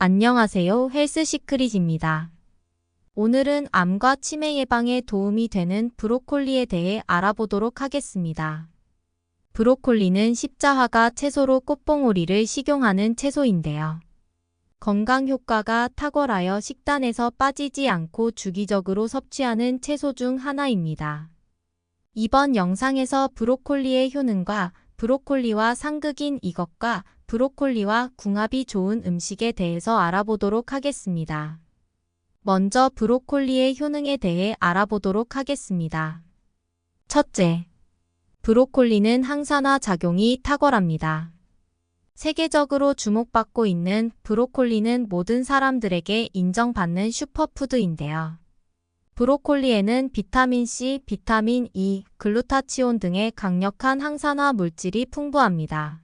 안녕하세요. 헬스시크릿입니다. 오늘은 암과 치매 예방에 도움이 되는 브로콜리에 대해 알아보도록 하겠습니다. 브로콜리는 십자화가 채소로 꽃봉오리를 식용하는 채소인데요. 건강 효과가 탁월하여 식단에서 빠지지 않고 주기적으로 섭취하는 채소 중 하나입니다. 이번 영상에서 브로콜리의 효능과 브로콜리와 상극인 이것과 브로콜리와 궁합이 좋은 음식에 대해서 알아보도록 하겠습니다. 먼저 브로콜리의 효능에 대해 알아보도록 하겠습니다. 첫째, 브로콜리는 항산화 작용이 탁월합니다. 세계적으로 주목받고 있는 브로콜리는 모든 사람들에게 인정받는 슈퍼푸드인데요. 브로콜리에는 비타민C, 비타민 E, 글루타치온 등의 강력한 항산화 물질이 풍부합니다.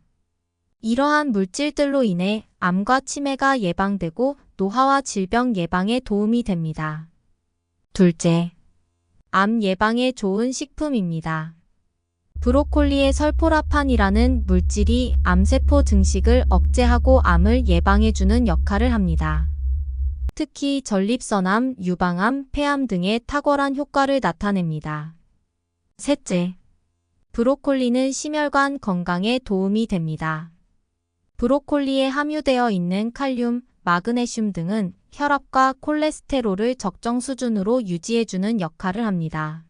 이러한 물질들로 인해 암과 치매가 예방되고 노화와 질병 예방에 도움이 됩니다. 둘째, 암 예방에 좋은 식품입니다. 브로콜리의 설포라판이라는 물질이 암세포 증식을 억제하고 암을 예방해주는 역할을 합니다. 특히 전립선암, 유방암, 폐암 등의 탁월한 효과를 나타냅니다. 셋째, 브로콜리는 심혈관 건강에 도움이 됩니다. 브로콜리에 함유되어 있는 칼륨, 마그네슘 등은 혈압과 콜레스테롤을 적정 수준으로 유지해주는 역할을 합니다.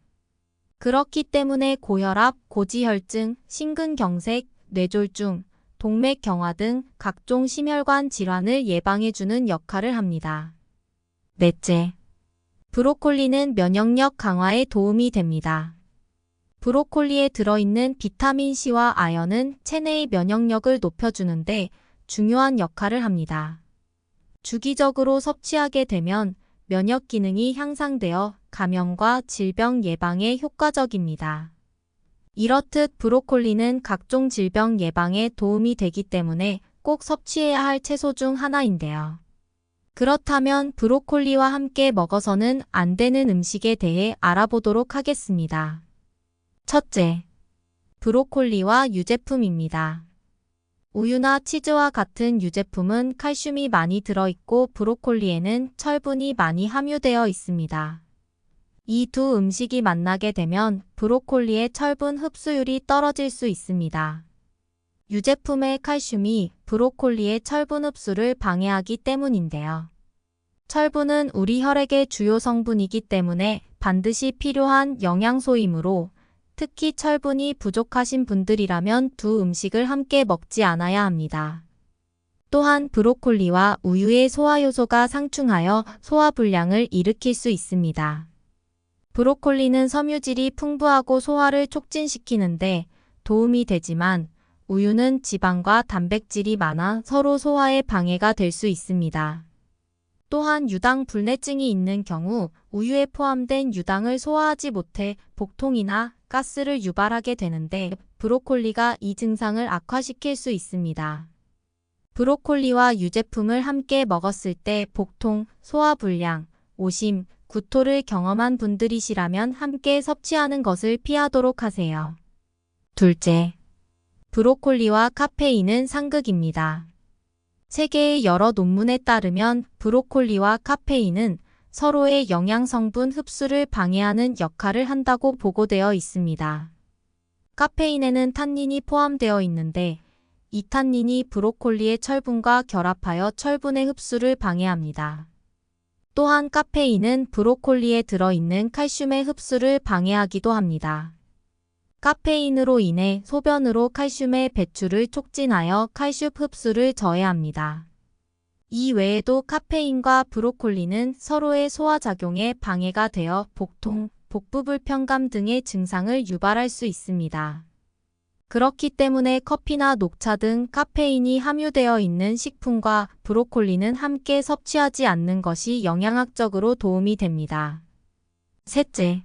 그렇기 때문에 고혈압, 고지혈증, 심근경색, 뇌졸중, 동맥경화 등 각종 심혈관 질환을 예방해주는 역할을 합니다. 넷째, 브로콜리는 면역력 강화에 도움이 됩니다. 브로콜리에 들어있는 비타민C와 아연은 체내의 면역력을 높여주는데 중요한 역할을 합니다. 주기적으로 섭취하게 되면 면역 기능이 향상되어 감염과 질병 예방에 효과적입니다. 이렇듯 브로콜리는 각종 질병 예방에 도움이 되기 때문에 꼭 섭취해야 할 채소 중 하나인데요. 그렇다면 브로콜리와 함께 먹어서는 안 되는 음식에 대해 알아보도록 하겠습니다. 첫째, 브로콜리와 유제품입니다. 우유나 치즈와 같은 유제품은 칼슘이 많이 들어있고 브로콜리에는 철분이 많이 함유되어 있습니다. 이 두 음식이 만나게 되면 브로콜리의 철분 흡수율이 떨어질 수 있습니다. 유제품의 칼슘이 브로콜리의 철분 흡수를 방해하기 때문인데요. 철분은 우리 혈액의 주요 성분이기 때문에 반드시 필요한 영양소이므로 특히 철분이 부족하신 분들이라면 두 음식을 함께 먹지 않아야 합니다. 또한 브로콜리와 우유의 소화효소가 상충하여 소화불량을 일으킬 수 있습니다. 브로콜리는 섬유질이 풍부하고 소화를 촉진시키는데 도움이 되지만 우유는 지방과 단백질이 많아 서로 소화에 방해가 될 수 있습니다. 또한 유당 불내증이 있는 경우 우유에 포함된 유당을 소화하지 못해 복통이나 가스를 유발하게 되는데 브로콜리가 이 증상을 악화시킬 수 있습니다. 브로콜리와 유제품을 함께 먹었을 때 복통, 소화불량, 오심, 구토를 경험한 분들이시라면 함께 섭취하는 것을 피하도록 하세요. 둘째, 브로콜리와 카페인은 상극입니다. 세계의 여러 논문에 따르면 브로콜리와 카페인은 서로의 영양성분 흡수를 방해하는 역할을 한다고 보고되어 있습니다. 카페인에는 탄닌이 포함되어 있는데 이 탄닌이 브로콜리의 철분과 결합하여 철분의 흡수를 방해합니다. 또한 카페인은 브로콜리에 들어있는 칼슘의 흡수를 방해하기도 합니다. 카페인으로 인해 소변으로 칼슘의 배출을 촉진하여 칼슘 흡수를 저해합니다. 이 외에도 카페인과 브로콜리는 서로의 소화작용에 방해가 되어 복통, 복부불편감 등의 증상을 유발할 수 있습니다. 그렇기 때문에 커피나 녹차 등 카페인이 함유되어 있는 식품과 브로콜리는 함께 섭취하지 않는 것이 영양학적으로 도움이 됩니다. 셋째,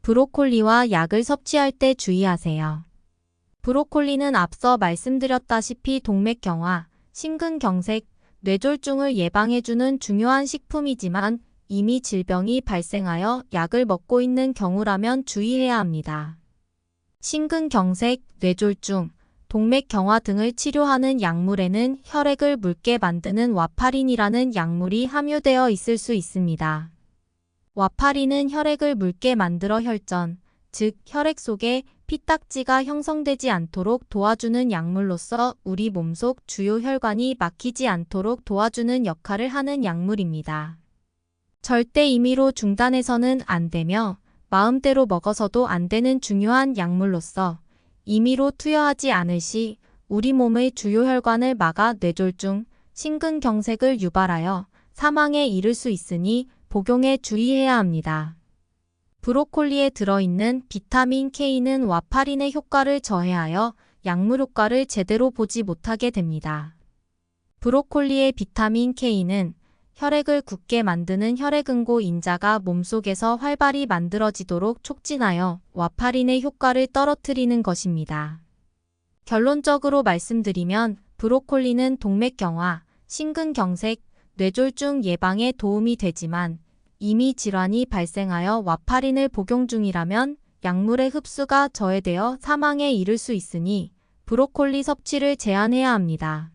브로콜리와 약을 섭취할 때 주의하세요. 브로콜리는 앞서 말씀드렸다시피 동맥경화, 심근경색, 뇌졸중을 예방해주는 중요한 식품이지만 이미 질병이 발생하여 약을 먹고 있는 경우라면 주의해야 합니다. 심근경색, 뇌졸중, 동맥경화 등을 치료하는 약물에는 혈액을 묽게 만드는 와파린이라는 약물이 함유되어 있을 수 있습니다. 와파린은 혈액을 묽게 만들어 혈전, 즉 혈액 속에 피딱지가 형성되지 않도록 도와주는 약물로서 우리 몸속 주요 혈관이 막히지 않도록 도와주는 역할을 하는 약물입니다. 절대 임의로 중단해서는 안 되며 마음대로 먹어서도 안 되는 중요한 약물로서 임의로 투여하지 않을 시 우리 몸의 주요 혈관을 막아 뇌졸중, 심근경색을 유발하여 사망에 이를 수 있으니 복용에 주의해야 합니다. 브로콜리에 들어있는 비타민 K는 와파린의 효과를 저해하여 약물 효과를 제대로 보지 못하게 됩니다. 브로콜리의 비타민 K는 혈액을 굳게 만드는 혈액응고 인자가 몸속에서 활발히 만들어지도록 촉진하여 와파린의 효과를 떨어뜨리는 것입니다. 결론적으로 말씀드리면 브로콜리는 동맥경화, 심근경색, 뇌졸중 예방에 도움이 되지만 이미 질환이 발생하여 와파린을 복용 중이라면 약물의 흡수가 저해되어 사망에 이를 수 있으니 브로콜리 섭취를 제한해야 합니다.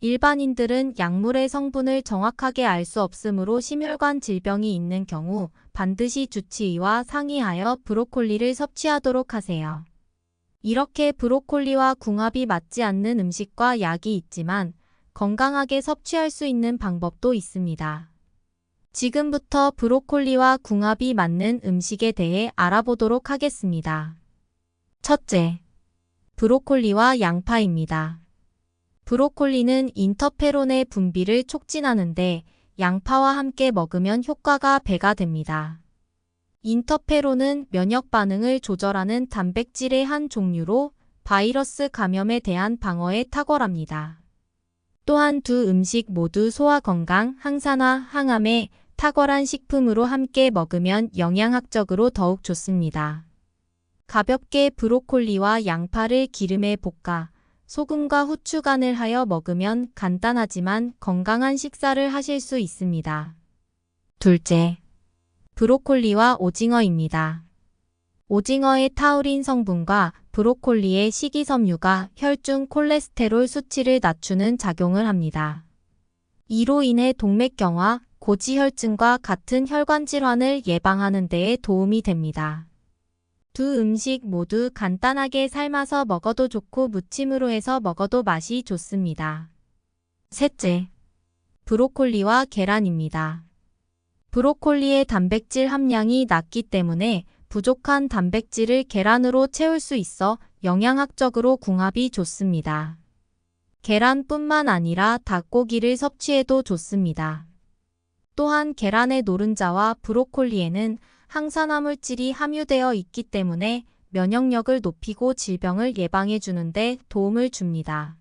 일반인들은 약물의 성분을 정확하게 알 수 없으므로 심혈관 질병이 있는 경우 반드시 주치의와 상의하여 브로콜리를 섭취하도록 하세요. 이렇게 브로콜리와 궁합이 맞지 않는 음식과 약이 있지만 건강하게 섭취할 수 있는 방법도 있습니다. 지금부터 브로콜리와 궁합이 맞는 음식에 대해 알아보도록 하겠습니다. 첫째, 브로콜리와 양파입니다. 브로콜리는 인터페론의 분비를 촉진하는데 양파와 함께 먹으면 효과가 배가 됩니다. 인터페론은 면역 반응을 조절하는 단백질의 한 종류로 바이러스 감염에 대한 방어에 탁월합니다. 또한 두 음식 모두 소화 건강, 항산화, 항암에 탁월한 식품으로 함께 먹으면 영양학적으로 더욱 좋습니다. 가볍게 브로콜리와 양파를 기름에 볶아 소금과 후추 간을 하여 먹으면 간단하지만 건강한 식사를 하실 수 있습니다. 둘째, 브로콜리와 오징어입니다. 오징어의 타우린 성분과 브로콜리의 식이섬유가 혈중 콜레스테롤 수치를 낮추는 작용을 합니다. 이로 인해 동맥경화, 고지혈증과 같은 혈관 질환을 예방하는 데에 도움이 됩니다. 두 음식 모두 간단하게 삶아서 먹어도 좋고 무침으로 해서 먹어도 맛이 좋습니다. 셋째, 브로콜리와 계란입니다. 브로콜리의 단백질 함량이 낮기 때문에 부족한 단백질을 계란으로 채울 수 있어 영양학적으로 궁합이 좋습니다. 계란뿐만 아니라 닭고기를 섭취해도 좋습니다. 또한 계란의 노른자와 브로콜리에는 항산화 물질이 함유되어 있기 때문에 면역력을 높이고 질병을 예방해 주는데 도움을 줍니다.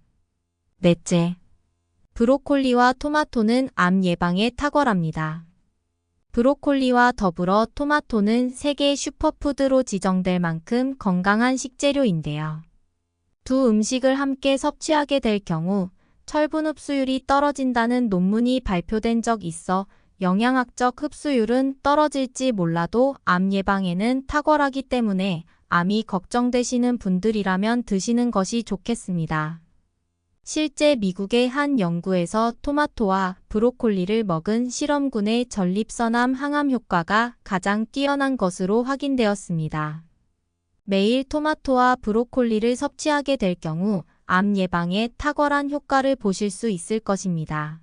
넷째, 브로콜리와 토마토는 암 예방에 탁월합니다. 브로콜리와 더불어 토마토는 세계 슈퍼푸드로 지정될 만큼 건강한 식재료인데요. 두 음식을 함께 섭취하게 될 경우 철분 흡수율이 떨어진다는 논문이 발표된 적 있어 영양학적 흡수율은 떨어질지 몰라도 암 예방에는 탁월하기 때문에 암이 걱정되시는 분들이라면 드시는 것이 좋겠습니다. 실제 미국의 한 연구에서 토마토와 브로콜리를 먹은 실험군의 전립선암 항암 효과가 가장 뛰어난 것으로 확인되었습니다. 매일 토마토와 브로콜리를 섭취하게 될 경우 암 예방에 탁월한 효과를 보실 수 있을 것입니다.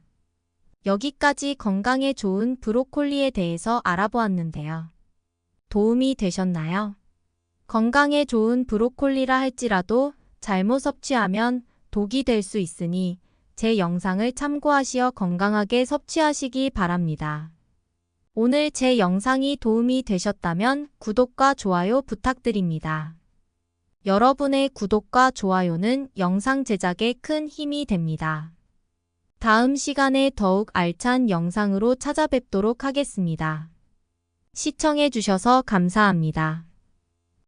여기까지 건강에 좋은 브로콜리에 대해서 알아보았는데요. 도움이 되셨나요? 건강에 좋은 브로콜리라 할지라도 잘못 섭취하면 독이 될 수 있으니 제 영상을 참고하시어 건강하게 섭취하시기 바랍니다. 오늘 제 영상이 도움이 되셨다면 구독과 좋아요 부탁드립니다. 여러분의 구독과 좋아요는 영상 제작에 큰 힘이 됩니다. 다음 시간에 더욱 알찬 영상으로 찾아뵙도록 하겠습니다. 시청해 주셔서 감사합니다.